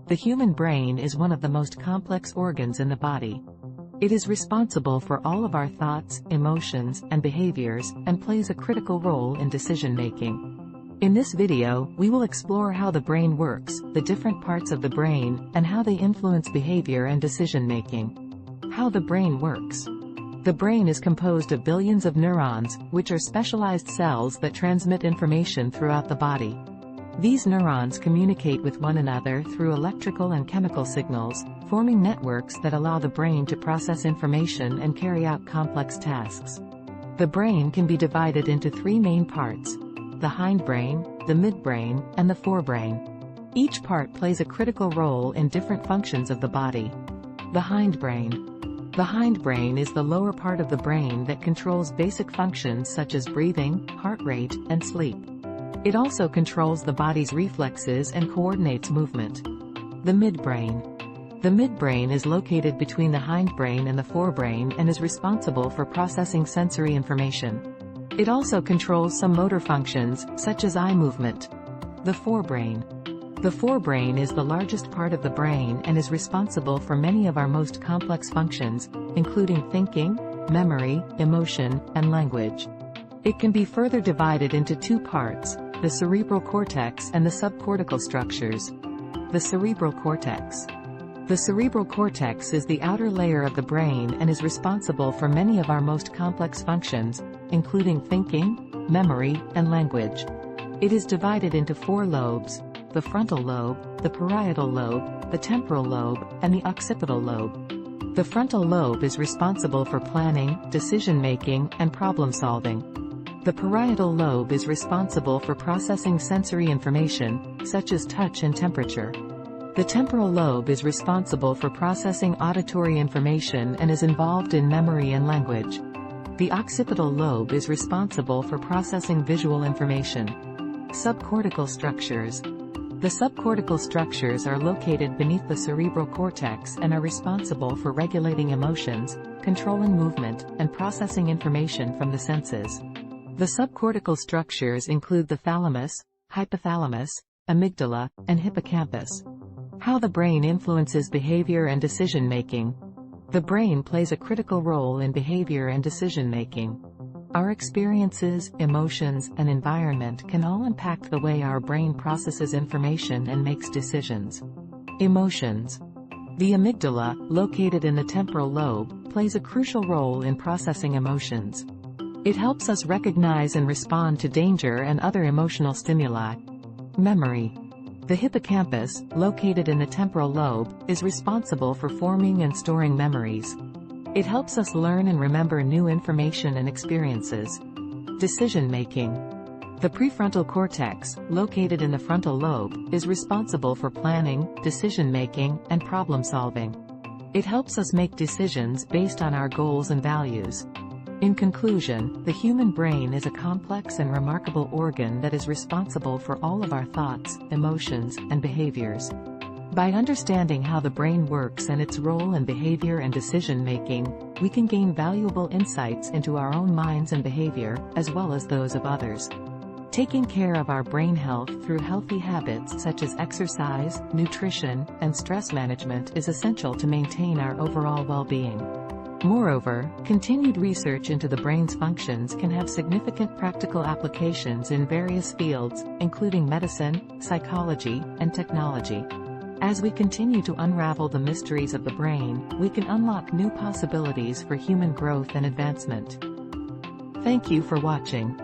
The human brain is one of the most complex organs in the body. It is responsible for all of our thoughts, emotions, and behaviors, and plays a critical role in decision-making. In this video, we will explore how the brain works, the different parts of the brain, and how they influence behavior and decision-making. How the brain works. The brain is composed of billions of neurons, which are specialized cells that transmit information throughout the body. These neurons communicate with one another through electrical and chemical signals, forming networks that allow the brain to process information and carry out complex tasks. The brain can be divided into three main parts: the hindbrain, the midbrain, and the forebrain. Each part plays a critical role in different functions of the body. The hindbrain. The hindbrain is the lower part of the brain that controls basic functions such as breathing, heart rate, and sleep. It also controls the body's reflexes and coordinates movement. The midbrain. The midbrain is located between the hindbrain and the forebrain and is responsible for processing sensory information. It also controls some motor functions, such as eye movement. The forebrain. The forebrain is the largest part of the brain and is responsible for many of our most complex functions, including thinking, memory, emotion, and language. It can be further divided into two parts: the cerebral cortex and the subcortical structures. The cerebral cortex. The cerebral cortex is the outer layer of the brain and is responsible for many of our most complex functions, including thinking, memory, and language. It is divided into four lobes: the frontal lobe, the parietal lobe, the temporal lobe, and the occipital lobe. The frontal lobe is responsible for planning, decision-making, and problem-solving. The parietal lobe is responsible for processing sensory information, such as touch and temperature. The temporal lobe is responsible for processing auditory information and is involved in memory and language. The occipital lobe is responsible for processing visual information. Subcortical structures. The subcortical structures are located beneath the cerebral cortex and are responsible for regulating emotions, controlling movement, and processing information from the senses. The subcortical structures include the thalamus, hypothalamus, amygdala, and hippocampus. How the brain influences behavior and decision-making. The brain plays a critical role in behavior and decision-making. Our experiences, emotions, and environment can all impact the way our brain processes information and makes decisions. Emotions. The amygdala, located in the temporal lobe, plays a crucial role in processing emotions. It helps us recognize and respond to danger and other emotional stimuli. Memory. The hippocampus, located in the temporal lobe, is responsible for forming and storing memories. It helps us learn and remember new information and experiences. Decision-making. The prefrontal cortex, located in the frontal lobe, is responsible for planning, decision-making, and problem-solving. It helps us make decisions based on our goals and values. In conclusion, the human brain is a complex and remarkable organ that is responsible for all of our thoughts, emotions, and behaviors. By understanding how the brain works and its role in behavior and decision-making, we can gain valuable insights into our own minds and behavior, as well as those of others. Taking care of our brain health through healthy habits such as exercise, nutrition, and stress management is essential to maintain our overall well-being. Moreover, continued research into the brain's functions can have significant practical applications in various fields, including medicine, psychology, and technology. As we continue to unravel the mysteries of the brain, we can unlock new possibilities for human growth and advancement. Thank you for watching.